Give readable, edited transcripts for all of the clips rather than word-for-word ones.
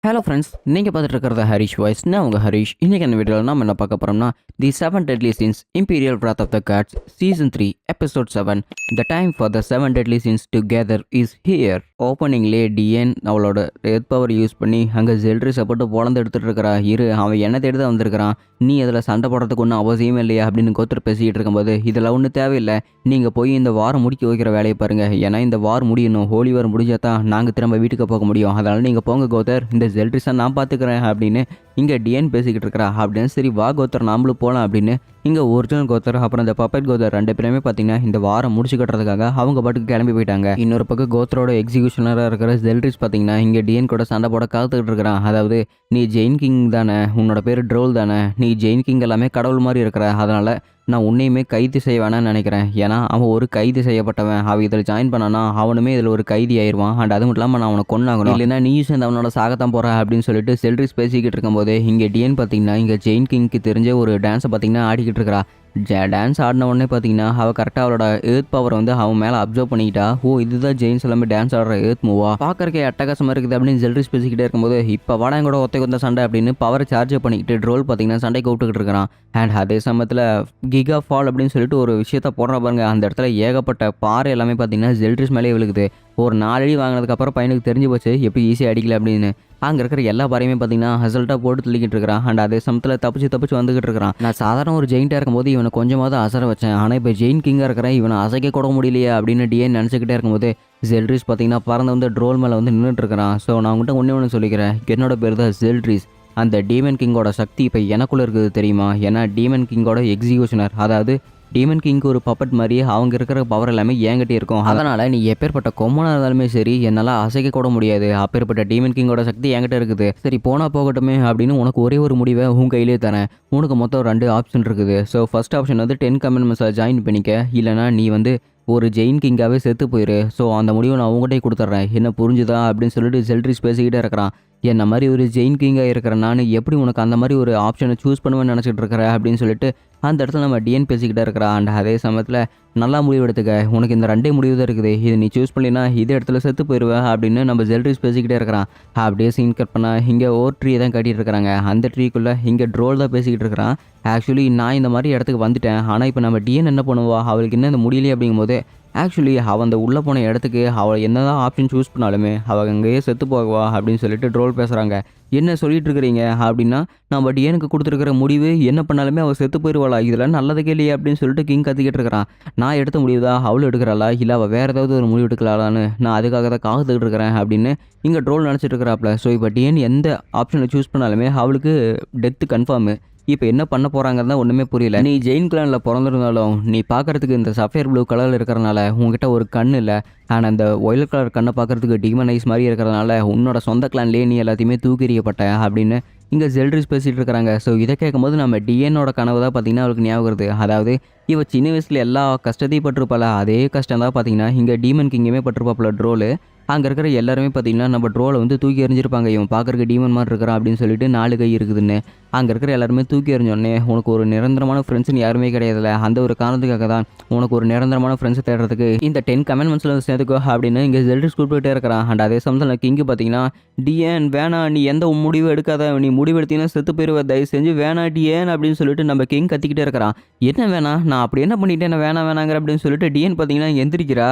Hello friends, நீங்கள் பார்த்துட்டு இருக்கிறது ஹரிஷ் வாய்ஸ். நான் உங்கள் ஹரிஷ். இன்றைக்கி அந்த வீடியோவில் நம்ம என்ன பார்க்க போகிறோம்னா தி 7 Deadly Sins Imperial Wrath of the Gods Season 3 Episode 7 The time for the 7 Deadly Sins to gather is here. ஓப்பனிங்லேயே டிஎன் அவளோட எர்த் பவர் யூஸ் பண்ணி அங்கே ஜெல்ட்ரிஸை போட்டு பொழந்து எடுத்துகிட்டு இருக்கிறா. அவன் என்ன தேடி தான் வந்திருக்கிறான், நீ அதில் சண்டை போடுறதுக்கு ஒன்றும் அவசியமே இல்லையா அப்படின்னு கோத்தர் பேசிக்கிட்டு இருக்கும்போது, இதெல்லாம் ஒன்றும் தேவையில்லை, நீங்கள் போய் இந்த வாரம் முடிக்க வைக்கிற வேலையை பாருங்கள். ஏன்னா இந்த வார் முடியணும், ஹோலி வார் முடிஞ்சால் தான் நாங்கள் திரும்ப வீட்டுக்கு போக முடியும். அதனால் நீங்கள் போங்க கோத்தர், இந்த ஜெல்ட்ரிஸை நான் பார்த்துக்கிறேன் அப்படின்னு இங்கே டிஎன் பேசிக்கிட்டு இருக்கிறா. அப்படின்னு சரி வா கோத்தர் நாமளும் போகலாம் அப்படின்னு இங்கே ஒரிஜினல் கோத்தர் அப்புறம் இந்த பப்பட் கோத்தர் ரெண்டு பேருமே பார்த்தீங்கன்னா இந்த வாரம் முடிச்சு கட்டுறதுக்காக அவங்க பாட்டுக்கு கிளம்பி போயிட்டாங்க. இன்னொரு பக்கம் கோத்தரோட எக்ஸிக்யூஷனராக இருக்கிற ஜெல்ட்ரிஸ் பார்த்தீங்கன்னா இங்கே டிஎன் கூட சண்டை போட காத்துக்கிட்டு இருக்கிறான். அதாவது நீ ஜெயின் கிங் தானே, உன்னோட பேர் ட்ரோல் தானே, நீ ஜெயின் கிங் எல்லாமே கடவுள் மாதிரி இருக்கிற, அதனால் நான் உன்னையுமே கைது செய்ய வேணான்னு நினைக்கிறேன். ஏன்னா அவன் ஒரு கைது செய்யப்பட்டவன், அவன் இதில் ஜாயின் பண்ணானா அவனுமே இதில் ஒரு கைதி ஆயிடுவான். அண்ட் அது மட்டும் இல்லாமல் நான் அவனை கொண்டாகணும், இல்லைன்னா நீயும் சேர்ந்து அவனோட சாகத்தான் போகிற அப்படின்னு சொல்லிட்டு ஜெல்ட்ரிஸ் பேசிக்கிட்டு இருக்கும்போது இங்கே டிஎன் பார்த்தீங்கன்னா இங்கே ஜெயின் கிங்க்கு தெரிஞ்ச ஒரு டான்ஸை பார்த்தீங்கன்னா ஆடிக்கிட்டு இருக்கிறா. டான்ஸ் ஆடின உடனே பார்த்தீங்கன்னா அவள் கரெக்டாக அவளோட எர்த் பவர் வந்து அவன் மேலே அப்சர்வ் பண்ணிக்கிட்டா. ஓ இதுதான் ஜெயின்ஸ் எல்லாமே டான்ஸ் ஆடுற எர்த் மூவா, பார்க்கறக்கே அட்டகாசமாக இருக்குது அப்படின்னு ஜெல்ட்ரிஸ் பேசிக்கிட்டே இருக்கும்போது, இப்போ வாடா கூட ஒத்தை கொந்த சண்டை அப்படின்னு பவரை சார்ஜ் பண்ணிக்கிட்டு ட்ரோல் பார்த்தீங்கன்னா சண்டை கூப்பிட்டுக்கிட்டு இருக்கிறான். அண்ட் அதே சமயத்தில் கிகா ஃபால் அப்படின்னு சொல்லிட்டு ஒரு விஷயத்த போடுற பாருங்க. அந்த இடத்துல ஏகப்பட்ட பாறை எல்லாமே பார்த்தீங்கன்னா ஜெல்ட்ரிஸ் மேலே விழுகுது. ஒரு 4 அடி வாங்கினதுக்கப்புறம் பையனுக்கு தெரிஞ்சு போச்சு எப்படி ஈஸியாக அடிக்கல அப்படின்னு. அங்கே இருக்கிற எல்லா பாறையுமே பார்த்தீங்கன்னா ஹசல்ட்டாக போட்டு தள்ளிக்கிட்டு இருக்கிறான். அண்ட் அதே சமயத்தில் தப்பிச்சு வந்துகிட்டு இருக்கிறான். நான் சாதாரண ஒரு ஜெயின்ட்டாக இருக்கும்போது இவனை கொஞ்சமாவது அசர வச்சேன், ஆனால் இப்போ ஜெயின் கிங்காக இருக்கிறேன், இவனை அசைக்க கூட முடியலையே அப்படின்னு டிஎன் நினச்சிக்கிட்டே இருக்கும்போது ஜெல்ட்ரிஸ் பார்த்தீங்கன்னா பறந்து வந்து ட்ரோல் மேலே வந்து நின்றுட்டு இருக்கிறான். ஸோ நான் உங்கள்கிட்ட ஒன்று சொல்லிக்கிறேன், என்னோட பேர் தான் ஜெல்ட்ரிஸ். அந்த டீமன் கிங்கோட சக்தி இப்போ எனக்குள்ளே இருக்குது தெரியுமா? ஏன்னா டீமன் கிங்கோட எக்ஸிக்யூஷனர், அதாவது டீமன் கிங்க்கு ஒரு பப்பட் மாதிரி அவங்க இருக்கிற பவர் எல்லாமே என்கிட்ட இருக்கும். அதனால் நீ எப்பேற்பட்ட கொம்மனாக இருந்தாலுமே சரி என்னால் அசைக்க கூட முடியாது. அப்பேற்பட்ட டீமன் கிங்கோட சக்தி என்கிட்ட இருக்குது. சரி போனால் போகட்டுமே அப்படின்னு உனக்கு ஒரே ஒரு முடிவை உன் கையிலே தரேன். உனக்கு மொத்தம் 2 ஆப்ஷன் இருக்குது. ஸோ ஃபர்ஸ்ட் ஆப்ஷன் வந்து 10 கமெண்ட்மெண்ட்ஸில் ஜாயின் பண்ணிக்க, இல்லைனா நீ வந்து ஒரு ஜெயின் கிங்காகவே செத்து போயிரு. ஸோ அந்த முடிவை நான் உங்கள்கிட்ட கொடுத்துட்றேன், என்ன புரிஞ்சுதா அப்படின்னு சொல்லிட்டு ஜெல்ட்ரிஸ் பேசிக்கிட்டே இருக்கிறான். என்ன மாதிரி ஒரு ஜெயின் கிங்காக இருக்கிறேன் நான், எப்படி உனக்கு அந்த மாதிரி ஒரு ஆப்ஷனை சூஸ் பண்ணுவேன்னு நினச்சிட்டு இருக்கிறேன் அப்படின்னு சொல்லிட்டு அந்த இடத்துல நம்ம டிஎன் பேசிக்கிட்டே இருக்கிறான். அண்ட் அதே சமயத்தில் நல்லா முடிவு எடுத்துக்க, உனக்கு இந்த 2 முடிவு தான் இருக்குது, இது நீ சூஸ் பண்ணினா இதே இடத்துல செத்து போயிடுவேன் அப்படின்னு நம்ம ஜெல்ட்ரிஸ் பேசிக்கிட்டே இருக்கிறான். அப்படியே சீன் கட் பண்ணால் இங்கே ஓர் ட்ரீ தான் கட்டிகிட்டு இருக்கிறாங்க. அந்த ட்ரீக்குள்ளே இங்கே ட்ரோல் தான் பேசிக்கிட்டு இருக்கிறான். ஆக்சுவலி நான் இந்த மாதிரி இடத்துக்கு வந்துட்டேன், ஆனால் இப்போ நம்ம டிஎன் என்ன பண்ணுவா, அவளுக்கு என்ன இந்த முடியலையே அப்படிங்கும்போது ஆக்சுவலி அவள் அந்த உள்ளே போன இடத்துக்கு அவள் என்ன தான் ஆப்ஷன் சூஸ் பண்ணாலுமே அவள் அங்கேயே செத்து போகவா அப்படின்னு சொல்லிட்டு ட்ரோல் பேசுகிறாங்க. என்ன சொல்லிட்டு இருக்கிறீங்க அப்படின்னா, நம்ம டிஎனுக்கு கொடுத்துருக்கிற முடிவு என்ன பண்ணாலுமே அவள் செத்து போயிடுவாளா, இதெல்லாம் நல்லது கேள்வி அப்படின்னு சொல்லிட்டு கிங் கத்திக்கிட்டு இருக்கிறான். நான் எடுத்த முடிவு தான் அவளும் எடுக்கிறாளா, இல்லை அவள் வேறு ஏதாவது ஒரு முடிவு எடுக்கலான்னு நான் அதுக்காக தான் காத்துக்கிட்டு இருக்கிறேன் அப்படின்னு இங்கே ட்ரோல் நினச்சிட்டு இருக்கிறாப்ல. ஸோ இப்போ டிஎன் எந்த ஆப்ஷனை சூஸ் பண்ணாலுமே அவளுக்கு டெத்து கன்ஃபார்மு. இப்போ என்ன பண்ண போகிறாங்கிறதா ஒன்றுமே புரியல. நீ ஜெயின் கிளானில் பிறந்திருந்தாலும் நீ பார்க்குறதுக்கு இந்த சஃபேர் ப்ளூ கலரில் இருக்கிறனால உங்ககிட்ட ஒரு கண் இல்லை. ஆனால் அந்த ஒயிலட் கலர் கண்ணை பார்க்குறதுக்கு டீமன் ஐஸ் மாதிரி இருக்கிறதுனால உன்னோட சொந்த கிளான்லேயே நீ எல்லாத்தையுமே தூக்கிறியப்பட்ட அப்படின்னு இங்கே ஜெல்ட்ரிஸ் பேசிகிட்டு இருக்கிறாங்க. ஸோ இதை கேட்கும்போது நம்ம டிஎனோட கனவு தான் பார்த்திங்கன்னா அவளுக்கு ஞாபகம் வருது. அதாவது இவ சின்ன வயசில் எல்லா கஷ்டத்தையும் பட்டிருப்பாள், அதே கஷ்டம் தான் பார்த்திங்கன்னா இங்கே டீமன் கிங்குமே பட்டிருப்பாப்புல ட்ரோலு. அங்கே இருக்கிற எல்லாருமே பார்த்திங்கன்னா நம்ம ட்ரோலை வந்து தூக்கி எறிஞ்சிருப்பாங்க, இவன் பார்க்குறக்கு டீமன் மாதிரி இருக்கிறான் அப்படின்னு சொல்லிட்டு 4 கை இருக்குதுன்னு. அங்கே இருக்கிற எல்லாருமே தூக்கி எறிஞ்சோடனே உனக்கு ஒரு நிரந்தரமான ஃப்ரெண்ட்ஸ்னு யாருமே கிடையாதுல்ல, அந்த ஒரு காரணத்துக்காக தான் உனக்கு ஒரு நிரந்தரமான ஃப்ரெண்ட்ஸை தேடுறதுக்கு இந்த 10 கமெண்ட்மெண்ட்ஸில் சேர்த்துக்கோ அப்படின்னு இங்கே ஜெல்ட்ரிஸ் கூப்பிட்டுட்டே இருக்கிறான். அண்ட் அதே சமயத்தில் கிங்கு பார்த்தீங்கன்னா, டிஎன் வேணா, நீ எந்த முடிவு எடுக்காத, நீ முடிவு எடுத்தீங்கன்னா செத்து போயிடுவ, தயவு செஞ்சு வேணா டிஎன் அப்படின்னு சொல்லிட்டு நம்ம கிங் கத்திக்கிட்டே இருக்கிறான். என்ன வேணா, நான் அப்படி என்ன பண்ணிட்டேன், என்ன வேணாங்கிற அப்படின்னு சொல்லிட்டு டிஎன் பார்த்தீங்கன்னா எந்திரிக்கிறா.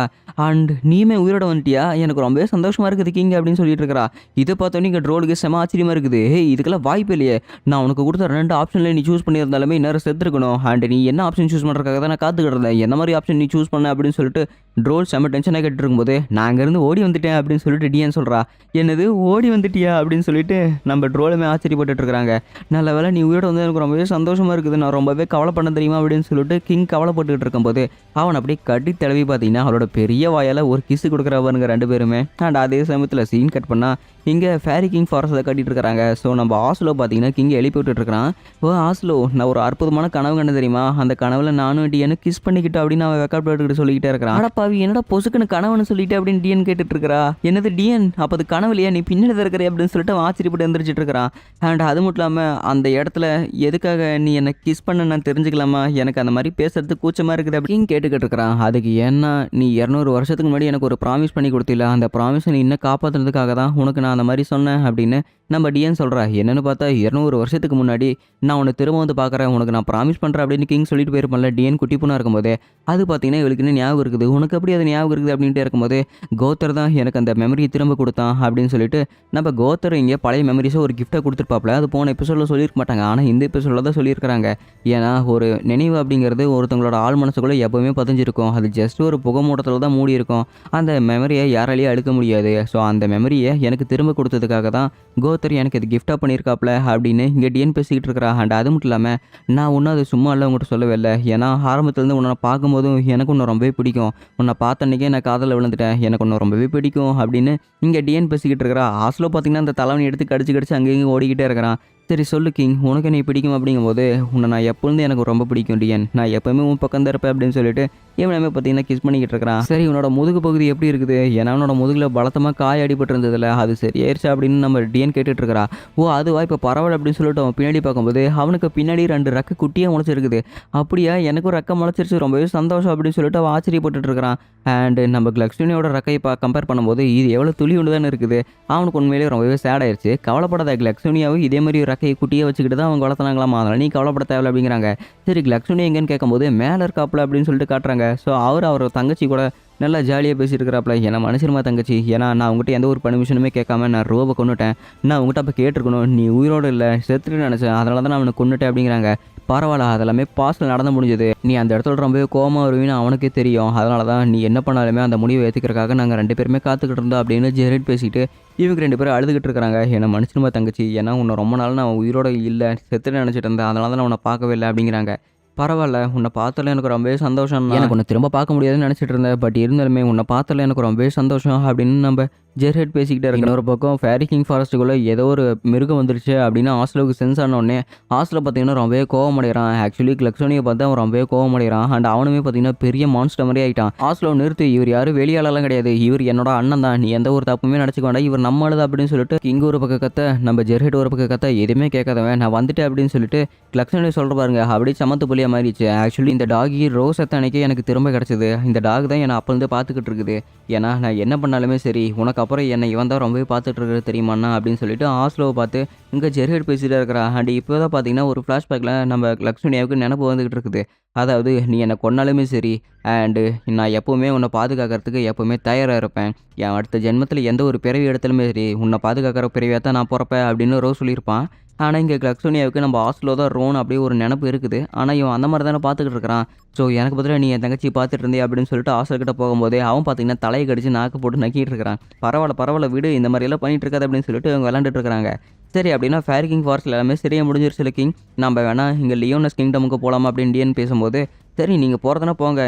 அண்ட் நீமே உயிரோட வந்துட்டியா, எனக்கு ரொம்பவே சந்தோஷமாக இருக்குது கிங் அப்படின்னு சொல்லிட்டு இருக்கிறா. இதை பார்த்தோன்னே இங்கே ட்ரோலுக்கு செம ஆச்சரியமாக இருக்குது. இதுக்கெல்லாம் வாய்ப்பு இல்லையே, நான் உனக்கு கொடுத்த 2 ஆப்ஷனில் நீ சூஸ் பண்ணியிருந்தாலுமே இன்னும் செத்துருக்கணும். அண்ட் நீ என்ன ஆப்ஷன் சூஸ் பண்ணுறதுக்காக தான் நான் காத்துக்கிட்டு இருந்தேன், என்ன மாதிரி ஆப்ஷன் நீ சூஸ் பண்ண அப்படின்னு சொல்லிட்டு ட்ரோல் செம்ம டென்ஷனாக கேட்டு இருக்கும்போது, நான் அங்கேருந்து ஓடி வந்துட்டேன் அப்படின்னு சொல்லிட்டு டிஎன் சொல்கிறா. என்னது ஓடி வந்துட்டியா அப்படின்னு சொல்லிட்டு நம்ம ட்ரோலுமே ஆச்சரியப்பட்டு இருக்கிறாங்க. நல்ல வேலை நீ உயிரோட வந்து எனக்கு ரொம்பவே சந்தோஷமாக இருக்குது, நான் ரொம்பவே கவலைப்பட தெரியுமா அப்படின்னு சொல்லிட்டு கிங் கவலைப்பட்டுக்கிட்டு இருக்கும்போது அவன் அப்படியே கட்டி தடவி பார்த்தீங்கன்னா அவளோட பெரிய வாயால் ஒரு கிஸ்ஸு கொடுக்குறவனுங்க 2 பேருமே. அண்ட் அதே சமயத்தில் சீன் கட் பண்ணால் இங்கே ஃபேரி கிங் ஃபாரஸ்ட்டை கட்டிட்டு இருக்கிறாங்க. ஸோ நம்ம ஆஸ்லோ பார்த்தீங்கன்னா கிங்கை எழுப்பி விட்டுட்டுருக்கான். ஓ ஆஸ்லோ, நான் ஒரு அற்புதமான கனவு கண்டு தெரியுமா, அந்த கனவுல நானும் டிஎனு கிஸ் பண்ணிக்கிட்டு அப்படின்னு அவன் வெக்கப்பட்டு சொல்லிக்கிட்டே இருக்கிறான். அடப்பாவி என்னடா பொசுக்குன்னு கனவுன்னு சொல்லிட்டு அப்படின்னு டிஎன் கேட்டுட்டு இருக்கிறா. என்னது டிஎன், அப்போ அது கனவு இல்லையா, நீ பின்னாடி இருக்கிறே அப்படின்னு சொல்லிட்டு அவன் ஆச்சரியப்பட்டு எந்திரிச்சிட்டு இருக்கிறான். அண்ட் அது மட்டும் இல்லாமல் அந்த இடத்துல எதுக்காக நீ என்னை கிஸ் பண்ண நான் தெரிஞ்சுக்கலாமா, எனக்கு அந்த மாதிரி பேசுறது கூச்சமாக இருக்குது அப்படின்னு கேட்டுக்கிட்டு இருக்கிறான். அதுக்கு ஏன்னா நீ 200 வருஷத்துக்கு முன்னாடி எனக்கு ஒரு ப்ராமிஸ் பண்ணி கொடுத்தில, அந்த ப்ராமிஸை நீ இன்னும் காப்பாற்றுறதுக்காக தான் உனக்கு நான் அந்த மாதிரி சொன்னேன் அப்படின்னு நம்ம டிஎன் சொல்கிறா என்னென்னு பார்த்தா 200 வருஷத்துக்கு முன்னாடி நான் உன்னை திரும்ப வந்து பார்க்குறேன், உனக்கு நான் ப்ராமிஸ் பண்ணுறேன் அப்படின்னு கிங் சொல்லிட்டு போயிருப்பேன்ல டிஎன் குட்டி பொண்ணாக இருக்கும்போதே. அது பார்த்தீங்கன்னா இவளுக்கு இன்னும் ஞாபகம் இருக்குது. உனக்கு எப்படி அது ஞாபகம் இருக்குது அப்படின்ட்டு இருக்கும்போது கோத்தர் தான் எனக்கு அந்த மெமரியை திரும்ப கொடுத்தான் அப்படின்னு சொல்லிட்டு நம்ம கோத்தர் இங்கே பழைய மெமரிஸை ஒரு கிஃப்ட்டை கொடுத்துருப்பாப்ல. அது போன எபிசோடில் சொல்லியிருக்க மாட்டாங்க, ஆனால் இந்த எபிசோடில் தான் சொல்லியிருக்கிறாங்க. ஏன்னா ஒரு நினைவு அப்படிங்கிறது ஒருத்தவங்களோட ஆள் மனசுக்குள்ளே எப்போவுமே பதிஞ்சிருக்கும். அது ஜஸ்ட் ஒரு புகைமூட்டத்தில் தான் மூடி இருக்கும். அந்த மெமரியை யாராலையும் அழுக்க முடியாது. ஸோ அந்த மெமரியை எனக்கு திரும்ப கொடுத்ததுக்காக தான் கோத்தர் எனக்கு இது கிஃப்டாக பண்ணியிருக்காப்ல அப்படின்னு இங்கே டிஎன் பேசிக்கிட்டு இருக்கிறா. அண்ட் அது மட்டும் இல்லாமல் நான் ஒன்றும் அது சும்மா இல்லை உங்கள்கிட்ட சொல்லவே இல்லை. ஏன்னா ஆரம்பத்துலேருந்து உன்னை பார்க்கும்போதும் எனக்கு ஒன்று ரொம்பவே பிடிக்கும். உன்னை பார்த்த அன்றைக்கே நான் காதலில் விழுந்துட்டேன், எனக்கு ஒன்று ரொம்பவே பிடிக்கும் அப்படின்னு இங்கே டிஎன் பேசிக்கிட்டு இருக்கிறா. ஆஸ்லோ பார்த்தீங்கன்னா அந்த தலைவனை எடுத்து கடிச்சு அங்கேயும் ஓடிக்கிட்டே இருக்கிறான். சரி சொல்லு கிங், உனக்கு என்னை பிடிக்கும் அப்படிங்கும்போது உன்னை நான் எப்பொழுதும் எனக்கு ரொம்ப பிடிக்கும் டிஎன், நான் எப்போவுமே உன் பக்கம் தான் இருப்பேன் அப்படின்னு சொல்லிட்டு இவனுமே பார்த்தீங்கன்னா கிஸ் பண்ணிக்கிட்டு இருக்கிறான். சரி உன்னோட முதுகு பகுதி எப்படி இருக்குது? ஏன்னா உன்னோட முதுகில் பலத்தமாக காய அடிபட்டு இருந்ததில்ல, அது சரியாயிருச்சா அப்படின்னு நம்ம டிஎன் கேட்டுட்டு இருக்கிறா. ஓ அதுவா, இப்போ பரவாயில்ல அப்படின்னு சொல்லிட்டு அவன் பின்னாடி பார்க்கும்போது அவனுக்கு பின்னாடி 2 ரெக்க குட்டியாக முளைச்சிருக்குது. அப்படியா, எனக்கும் ரெக்க முளைச்சிருச்சு, ரொம்பவே சந்தோஷம் அப்படின்னு சொல்லிட்டு அவன் ஆச்சரியப்பட்டு இருக்கிறான். அண்டு நம்ம கிளக்ஸ்டோனியோட ரெக்கையை கம்பேர் பண்ணும்போது இது எவ்வளோ துளி ஒன்று தானே இருக்குது. அவனுக்கு உண்மையிலேயே ரொம்பவே சேட் ஆயிடுச்சு. கவலைப்படாத, கிளக்ஸ்டோனியாவும் இதே மாதிரி ரெக்கையை குட்டியை வச்சுக்கிட்டு தான் அவங்க வளர்த்துனாங்களாமா, அதனால் நீ கவலைப்பட தேவையில்ல அப்படிங்கிறாங்க. சரி கிளக்ஸ்டோனியா எங்கன்னு கேட்கும்போது மேலே இருக்காப்புல அப்படின்னு சொல்லிட்டு காட்டுறாங்க. ஸோ அவர் தங்கச்சி கூட நல்லா ஜாலியாக பேசிட்டு இருக்கிறாப்புல. ஏன்னா மனுஷருமா தங்கச்சி, ஏன்னா நான் உங்கள்கிட்ட எந்த ஒரு பர்மிஷனுமே கேட்காம நான் ரோவை கொண்டுட்டேன், நான் உங்கள்கிட்ட அப்போ கேட்டிருக்கணும், நீ உயிரோடு இல்லை செத்துட்டு நினச்சேன், அதனால தான் நான் அவனை கொண்டுட்டேன் அப்படிங்கிறாங்க. பரவாயில்ல, அதெல்லாமே பாஸ்டில் நடந்து முடிஞ்சது, நீ அந்த இடத்துல ரொம்பவே கோவமாக வருவீன்னு அவனுக்கே தெரியும், அதனால தான் நீ என்ன பண்ணாலுமே அந்த முடிவை ஏற்றுக்கிறக்காக நாங்கள் 2 பேருமே காத்துக்கிட்டு இருந்தோம் அப்படின்னு ஜெரட் பேசிட்டு இவங்க 2 பேரும் அழுதுகிட்டு இருக்கிறாங்க. ஏன்னா மனுஷனுமா தங்கச்சி, ஏன்னா உன்னை ரொம்ப நாள் நான் உயிரோட இல்லை செத்துட்டு நினச்சிட்டு இருந்தேன், அதனால தான் நான் உன்னை பார்க்கவே இல்லை அப்படிங்கிறாங்க. பரவாயில்ல, உன்னை பார்த்தால எனக்கு ரொம்பவே சந்தோஷம், எனக்கு உன்னை திரும்ப பார்க்க முடியாதுன்னு நினச்சிட்டு இருந்தேன், பட் இருந்தாலுமே உன்னை பார்த்தால எனக்கு ரொம்பவே சந்தோஷம் அப்படின்னு நம்ம ஜெர்ஹெட் பேசிக்கிட்டே இருக்கு. இன்னொரு பக்கம் ஃபேரி கிங் ஃபாரஸ்ட்டுக்குள்ளே ஏதோ ஒரு மிருகம் வந்துருச்சு அப்படின்னு ஆஸ்லோவுக்கு சென்ஸ் ஆனோடனே ஆஸ்லோ பார்த்தீங்கன்னா ரொம்பவே கோவமடைகிறான். ஆக்சுவலி கிளக்ஸோனியை பார்த்து அவன் ரொம்பவே கோவமடைகிறான். அண்ட் அவனுமே பார்த்தீங்கன்னா பெரிய மான்ஸ்டர் மாதிரி ஆகிட்டான். ஆஸ்லோ நிறுத்து, இவர் யாரும் வெளியாளெல்லாம் கிடையாது, இவர் என்னோட அண்ணன் தான், நீ எந்த ஒரு தப்புமே நினச்சிக்க வேண்டாம், இவர் நம்மளது அப்படின்னு சொல்லிட்டு இங்கே ஒரு பக்கம் கத்த, நம்ம ஜெர்ஹெட் ஒரு பக்கம் கத்த, எதுவுமே கேட்காதவன் நான் வந்துட்டேன் அப்படின்னு சொல்லிட்டு கிளக்ஸோனியை சொல்கிற பாருங்க, அப்படியே சமத்து புள்ளியாக மாறிடுச்சு. ஆக்சுவலி இந்த டாகி ரோஸ் அன்னைக்கு எனக்கு திரும்ப கிடச்சிது. இந்த டாக் தான் என்னை அப்போலேருந்து பார்த்துக்கிட்டு இருக்குது. ஏன்னா நான் என்ன பண்ணாலுமே சரி, உனக்கு அப்புறம் என்னை இவன் தான் ரொம்பவே பார்த்துட்டு இருக்கிறது தெரியுமாண்ணா அப்படின்னு சொல்லிட்டு ஆஸ்லோவை பார்த்து இங்கே ஜெர்ஹெட் பேசிகிட்டே இருக்கிறா. அண்ட் இப்போ தான் பார்த்தீங்கன்னா ஒரு ஃப்ளாஷ்பேக்கில் நம்ம லக்ஷ்மணியாவுக்கு நினப்பு வந்துக்கிட்டு இருக்குது. அதாவது நீ என்னை கொன்னாலுமே சரி, அண்டு நான் எப்போவுமே உன்னை பாதுகாக்கிறதுக்கு எப்போவுமே தயாராக இருப்பேன், என் அடுத்த ஜென்மத்தில் எந்த ஒரு பிறவி இடத்துலையுமே சரி உன்னை பாதுகாக்கிற பிறவியாக தான் நான் பிறப்பேன் அப்படின்னு ரோஸ் சொல்லியிருப்பான். ஆனால் இங்கே கிளக்ஸோனியாவுக்கு நம்ம ஆஸ்லோ தான் ரோன் அப்படியே ஒரு நினப்பு இருக்குது. ஆனால் இவன் அந்த மாதிரி தானே பார்த்துக்கிட்டு இருக்கிறான். ஸோ எனக்கு பதிலாக நீ என் தங்கச்சி பார்த்துட்டு இருந்தே அப்படின்னு சொல்லிட்டு ஆஸ்லோக்கிட்ட போகும்போதே அவன் பார்த்தீங்கன்னா தலையை கடிச்சு நாக்கு போட்டு நக்கிட்டு இருக்கிறான். பரவாயில்ல விடு, இந்த மாதிரியெல்லாம் பண்ணிட்டு இருக்காது அப்படின்னு சொல்லிட்டு அவங்க விளாண்டுட்டு இருக்கிறாங்க. சரி அப்படின்னா ஃபேரி கிங் ஃபாரஸ்ட்டில் எல்லாமே சரியாக முடிஞ்சிருச்சு கிங், நம்ம வேணா இங்கே லியோனஸ் கிங்டமுக்கு போகலாமா அப்படின்னு டிஎன் பேசும்போது சரி நீங்கள் போகிறதுனா போங்க,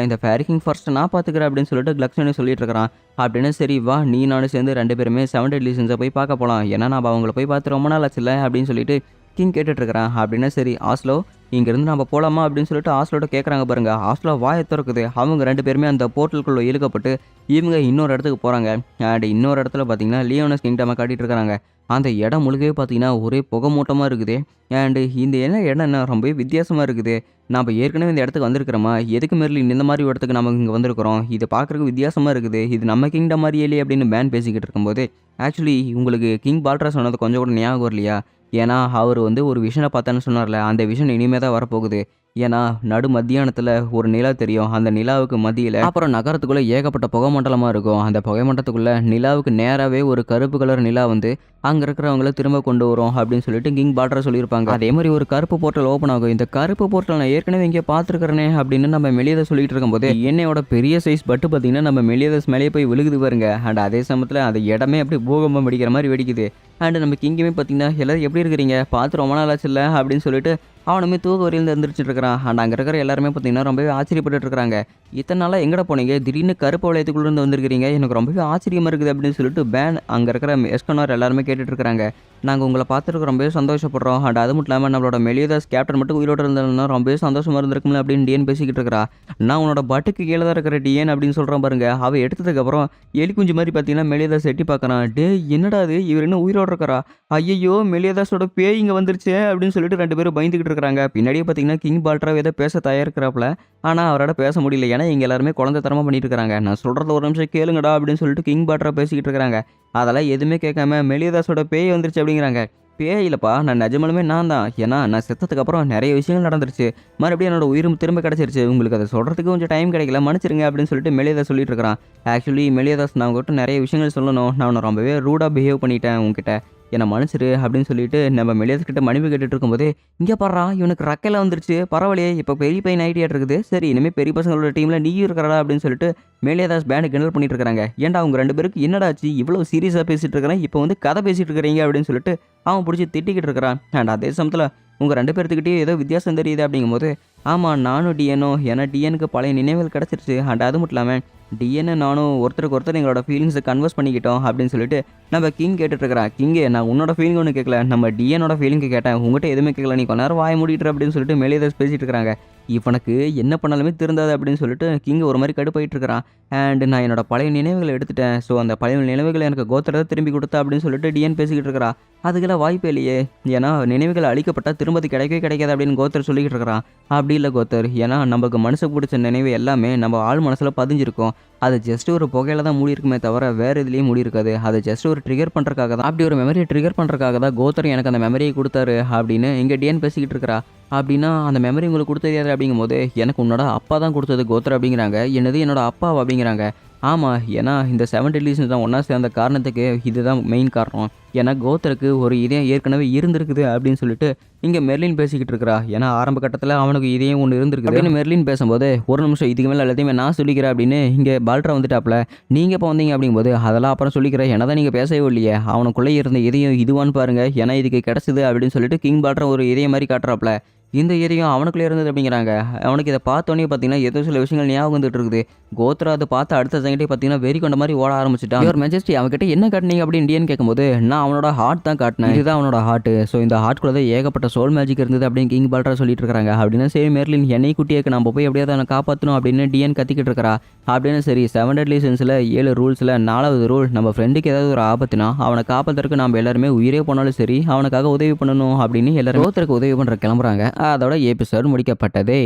இந்த ஃபேரி கிங் ஃபாரஸ்ட்டை நான் பார்த்துக்கிறேன் அப்படின்னு சொல்லிட்டு கிளக்ஸோனி சொல்லிட்டு இருக்கிறான். அப்படின்னு சரி வா, நீ நானும் சேர்ந்து 2 பேருமே 7 டெட்லி சின்ஸை போய் பார்க்க போகலாம், ஏன்னா நான் அவங்கள போய் பார்த்து ரொம்ப நாள் ஆச்சுல்ல அப்படின்னு சொல்லிட்டு கிங் கேட்டுட்ருக்கிறான். அப்படின்னா சரி ஆஸ்லோ இங்கேருந்து நம்ம போகலாமா அப்படின்னு சொல்லிட்டு ஆஸ்லோட்ட கேட்குறாங்க பாருங்க. ஆஸ்லோ வாயை திறக்குது. அவங்க 2 பேருமே அந்த போர்ட்டலுக்குள்ளே இழுக்கப்பட்டு இவங்க இன்னொரு இடத்துக்கு போகிறாங்க. அண்ட் இன்னொரு இடத்துல பார்த்தீங்கன்னா லியோனஸ் கிங்டமை காட்டிகிட்டு இருக்கிறாங்க. அந்த இடம் முழுக்கவே பார்த்தீங்கன்னா ஒரே புகை மூட்டமாக இருக்குது. அண்டு இந்த இடம் என்ன ரொம்பவே வித்தியாசமாக இருக்குது. நம்ம ஏற்கனவே இந்த இடத்துக்கு வந்திருக்கிறோமா, எதுக்கு மெர்லின் இந்த மாதிரி இடத்துக்கு நம்ம இங்கே வந்திருக்கிறோம், இது பார்க்குறதுக்கு வித்தியாசமாக இருக்குது, இது நம்ம கிங்டம் மாதிரி இல்லையே அப்படின்னு பேன் பேசிக்கிட்டு இருக்கும்போது ஆக்சுவலி உங்களுக்கு கிங் பால்ட்ரா சொன்னது கொஞ்சம் கூட ஞாபகம் வரலையா? ஏன்னா அவர் ஒரு விஷனை பார்த்தேன்னு சொன்னார்ல, அந்த விஷன் இனிமேல் தான் வரப்போகுது. ஏன்னா நடு மத்தியானத்தில் ஒரு நிலா தெரியும், அந்த நிலாவுக்கு மத்தியில் அப்புறம் நகரத்துக்குள்ளே ஏகப்பட்ட புகை மண்டலமாக இருக்கும். அந்த புகை மண்டலத்துக்குள்ளே நிலாவுக்கு நேராகவே ஒரு கருப்பு கலர் நிலா வந்து அங்கே இருக்கிறவங்கள திரும்ப கொண்டு வரும் அப்படின்னு சொல்லிட்டு கிங் பால்ட்ரா சொல்லியிருப்பாங்க. அதே மாதிரி ஒரு கருப்பு போர்ட்டல் ஓப்பன் ஆகும். இந்த கருப்பு போர்ட்டல் நான் ஏற்கனவே இங்கே பார்த்துருக்கிறேனே அப்படின்னு நம்ம மெலியதை சொல்லிட்டு இருக்கும்போது என்னையோட பெரிய சைஸ் பட்டு பார்த்தீங்கன்னா நம்ம மெலியதஸ் மேலேயே போய் விழுகுது பாருங்க. அண்ட் அதே சமயத்தில் அந்த இடமே அப்படி பூகம்பம் வெடிக்கிற மாதிரி வெடிக்குது. அண்டு நம்ம கிங்குமே பார்த்தீங்கன்னா எல்லோரும் எப்படி இருக்கிறீங்க, பார்த்து ரொம்ப நாள் ஆச்சு இல்லை அப்படின்னு சொல்லிட்டு அவனுமே தூக்க வரையிலேருந்து எந்திரிச்சிட்டு இருக்கிறான். அண்ட் அங்கே இருக்கிற எல்லாருமே பார்த்தீங்கன்னா ரொம்பவே ஆச்சரியப்பட்டு இருக்கிறாங்க. இத்தனை நாளாக எங்கட போனீங்க, திடீர்னு கருப்பு வளையத்துக்குள்ளேருந்து வந்திருக்கிறீங்க, எனக்கு ரொம்பவே ஆச்சரியமாக இருக்குது அப்படின்னு சொல்லிட்டு பேன் அங்கே இருக்கிற எஸ்கனார் எல்லாருமே கேட்டுட்டு இருக்கிறாங்க. நாங்கள் உங்களை பார்த்துட்டு ரொம்பவே சந்தோஷப்படுறோம். அண்ட் அது மட்டும் இல்லாமல் நம்மளோட மெலியதாஸ் கேப்டன் மட்டும் உயிரோடு இருந்ததுன்னா ரொம்பவே சந்தோஷமாக இருந்திருக்கும்ல அப்படின்னு டிஎன் பேசிக்கிட்டு இருக்கிறா. நான் உன்னோட பட்டுக்கு கீழே தான் இருக்கிற டிஎன் அப்படின்னு சொல்கிறேன் பாருங்க. அவள் எடுத்ததுக்கப்புறம் எலி குஞ்சு மாதிரி பார்த்தீங்கன்னா மெலியதாஸ் எட்டி பார்க்குறான். டே என்னடா அது, இவர் இன்னும் உயிரோடு இருக்கிறா, ஐயோ மெலியதாஸோட பேய் இங்கே வந்துருச்சு அப்படின்னு சொல்லிட்டு 2 பேரும் பயந்துக்கிட்டு இருக்கிறாங்க. பின்னாடியே பார்த்தீங்கன்னா கிங் பால்ட்ரா ஏதோ பேச தயாரிக்கிறாப்புல, ஆனால் அவரோட பேச முடியல. ஏன்னா இங்கே எல்லாருமே குழந்தை தரமாக பண்ணிட்டு இருக்கிறாங்க. நான் சொல்கிறது ஒரு நிமிஷம் கேளுங்கடா அப்படின்னு சொல்லிட்டு கிங் பால்ட்ரா பேசிக்கிட்டு இருக்கிறாங்க. அதெல்லாம் எதுவுமே கேட்காம மெலியதாஸோட பேய் வந்துருச்சு அப்படிங்கிறாங்க. பேய் இல்லப்பா, நான் நிஜமாலுமே நான் தான். ஏன்னா நான் செத்ததுக்கு அப்புறம் நிறைய விஷயங்கள் நடந்துருச்சு. மறுபடியும் என்னோட உயிரும் திரும்ப கிடச்சிருச்சு. உங்களுக்கு அதை சொல்கிறதுக்கு கொஞ்சம் டைம் கிடைக்கல, மன்னிச்சிருங்க அப்படின்னு சொல்லிட்டு மெலியதாஸ் சொல்லிட்டு இருக்கிறான். ஆக்சுவலி மெலியதாஸ், நான் உங்ககிட்ட நிறைய விஷயங்கள் சொல்லணும். நான் உன்னை ரொம்பவே ரூடாக பிஹேவ் பண்ணிட்டேன் உங்ககிட்ட, என்னை மன்னிச்சிரு அப்படின்னு சொல்லிட்டு நம்ம மெலியதாஸ் கிட்ட மன்னிப்பு கேட்டுட்டு இருக்கும்போதே, இங்கே பாடுறா இவனுக்கு ரக்கையில் வந்துருச்சு, பரவாயில்லையே இப்போ பெரிய பையன் ஐடியா இருக்குது. சரி இனிமேல் பெரிய பசங்களோட டீமில் நீயும் இருக்கிறடா அப்படின்னு சொல்லிட்டு மெலியதாஸ் பேண்டு கிண்டல் பண்ணிட்டு இருக்காங்க. ஏன்டா அவங்க 2 பேருக்கு என்னடாச்சு, இவ்வளோ சீரியஸாக பேசிட்டு இருக்கிறேன், இப்போ வந்து கதை பேசிட்டு இருக்கிறீங்க அப்படின்னு சொல்லிட்டு அவன் பிடிச்சி திட்டிக்கிட்டு இருக்கிறான். அண்ட் அதே சமயத்தில் உங்கள் 2 பேர்த்துக்கிட்டே ஏதோ வித்தியாசம் தெரியுது அப்படிங்கும்போது, ஆமாம் நானும் டிஎனோ, ஏன்னா டிஎனுக்கு பழைய நினைவுகள் கிடச்சிருச்சு. அண்ட் அது மட்டும் இல்லாமல் டிஎன்னு நானும் ஒருத்தருக்கு ஒருத்தர் எங்களோட ஃபீலிங்ஸை கன்வர்ஸ் பண்ணிக்கிட்டோம் அப்படின்னு சொல்லிட்டு நம்ம கிங் கேட்டுட்ருக்கிறான். கிங்கே, நான் உன்னோட ஃபீலிங் ஒன்று கேட்கல, நம்ம டிஎனோட ஃபீலிங்கு கேட்டேன், உங்கள்கிட்ட எதுவுமே கேட்கல, நீ கொஞ்ச நேரம் வாய மூடிட்டு அப்படின்னு சொல்லிட்டு மெலியதாஸ் பேசிகிட்டு இருக்கிறாங்க. இவனுக்கு என்ன பண்ணாலுமே திருந்தாது அப்படின்னு சொல்லிட்டு கிங் ஒரு மாதிரி கடுப்பாயிட்டு இருக்கிறான். அண்ட் நான் என்னோட பழைய நினைவுகளை எடுத்துட்டேன், ஸோ அந்த பழைய நினைவுகளை எனக்கு கோத்திரத்தை திரும்பி கொடுத்தா அப்படின்னு சொல்லிட்டு டிஎன் பேசிக்கிட்டு இருக்கிறா. அதுக்கெல்லாம் வாய்ப்பே இல்லையே, ஏன்னா நினைவுகள் அழிக்கப்பட்டால் திரும்ப அது கிடைக்கவே கிடைக்காது அப்படின்னு கோத்தர் சொல்லிக்கிட்டு இருக்கிறான். அப்படி இல்லை கோத்தர், ஏன்னா நமக்கு மனசுக்கு பிடிச்ச நினைவு எல்லாமே நம்ம ஆள் மனசில் பதிஞ்சிருக்கும். அது ஜஸ்ட் ஒரு புகையில தான் மூடி இருக்குமே தவிர வேறு எதுலேயும் மூடி இருக்காது. அது ஜஸ்ட் ஒரு ட்ரிகர் பண்ணுறக்காக தான், அப்படி ஒரு மெமரியை ட்ரிகர் பண்ணுறக்காக தான் கோத்தர் எனக்கு அந்த மெமரியை கொடுத்தாரு அப்படின்னு இங்கே டிஎன் பேசிக்கிட்டு இருக்கிறா. அப்படின்னா அந்த மெமரி உங்களுக்கு கொடுத்தது யார் அப்படிங்கும்போது, எனக்கு உன்னோட அப்பா தான் கொடுத்தது கோத்தர் அப்படிங்கிறாங்க. என்னது என்னோட அப்பா அப்படிங்கிறாங்க. ஆமாம், ஏன்னா இந்த 7 டெலிஷன்ஸ் தான் ஒன்றா சேர்ந்த காரணத்துக்கு இதுதான் மெயின் காரணம். ஏன்னா கோத்தருக்கு ஒரு இதயம் ஏற்கனவே இருந்திருக்குது அப்படின்னு சொல்லிட்டு இங்கே மெர்லின் பேசிக்கிட்டு இருக்கிறா. ஏன்னா ஆரம்ப கட்டத்தில் அவனுக்கு இதயம் ஒன்று இருந்திருக்குது அப்படின்னு மெர்லின் பேசும்போது, ஒரு நிமிஷம் இதுக்கு மேலே எல்லாத்தையுமே நான் சொல்லிக்கிறேன் அப்படின்னு இங்கே பால்ட்ரா வந்துட்டாப்ல. நீங்கள் இப்போ வந்தீங்க அப்படிங்கும்போது அதெல்லாம் அப்புறம் சொல்லிக்கிறேன், என்ன தான் நீங்கள் பேசவே இல்லையே, அவனுக்குள்ளே இருந்த இதயம் இதுவான்னு பாருங்கள், ஏன்னா இதுக்கு கிடச்சிது அப்படின்னு சொல்லிட்டு கிங் பால்ட்ரா ஒரு இதயம் மாதிரி காட்டுறாப்ல. இந்த ஏரியும் அவனுக்குள்ளே இருந்தது அப்படிங்கிறாங்க. அவனுக்கு இதை பார்த்தோன்னே பார்த்தீங்கன்னா ஏதோ சில விஷயங்கள் ஞாபகம் வந்துட்டு இருக்குது. கோத்ரா அதை பார்த்து அடுத்த செகண்டே பார்த்தீங்கன்னா வெறி கொண்ட மாதிரி ஓட ஆரம்பிச்சிட்டான். யுவர் மெஜஸ்டி, அவன்கிட்ட என்ன காட்டினீங்க அப்படின்னு இந்தியன் கேட்கும்போது, நான் அவனோட ஹார்ட் தான் காட்டினேன், இதுதான் அவனோட ஹார்ட். ஸோ இந்த ஹார்ட்குள்ளே தான் ஏகப்பட்ட சோல் மேஜிக் இருந்தது அப்படின்னு கிங் பால்ட்ரா சொல்லிட்டு இருக்காங்க. அப்படின்னா சரி மெர்லின், என்னை குட்டியாக்கு நம்ம போய் எப்படியாவது அவனை காப்பாற்றணும் அப்படின்னு டிஎன் கத்திக்கிட்டு இருக்கிறா. அப்படின்னு சரி 7 டெட்லி சின்ஸில் 7 ரூல்ஸில் 4வது ரூல், நம்ம ஃப்ரெண்டுக்கு ஏதாவது ஒரு ஆபத்துனா அவனை காப்பாற்றுறதுக்கு நம்ம எல்லாருமே உயிரே போனாலும் சரி அவனுக்காக உதவி பண்ணணும் அப்படின்னு எல்லாரும் கோத்தருக்கு உதவி பண்ணுற கிளம்புறாங்க. அதோட எபிசோட் முடிக்கப்பட்டதே.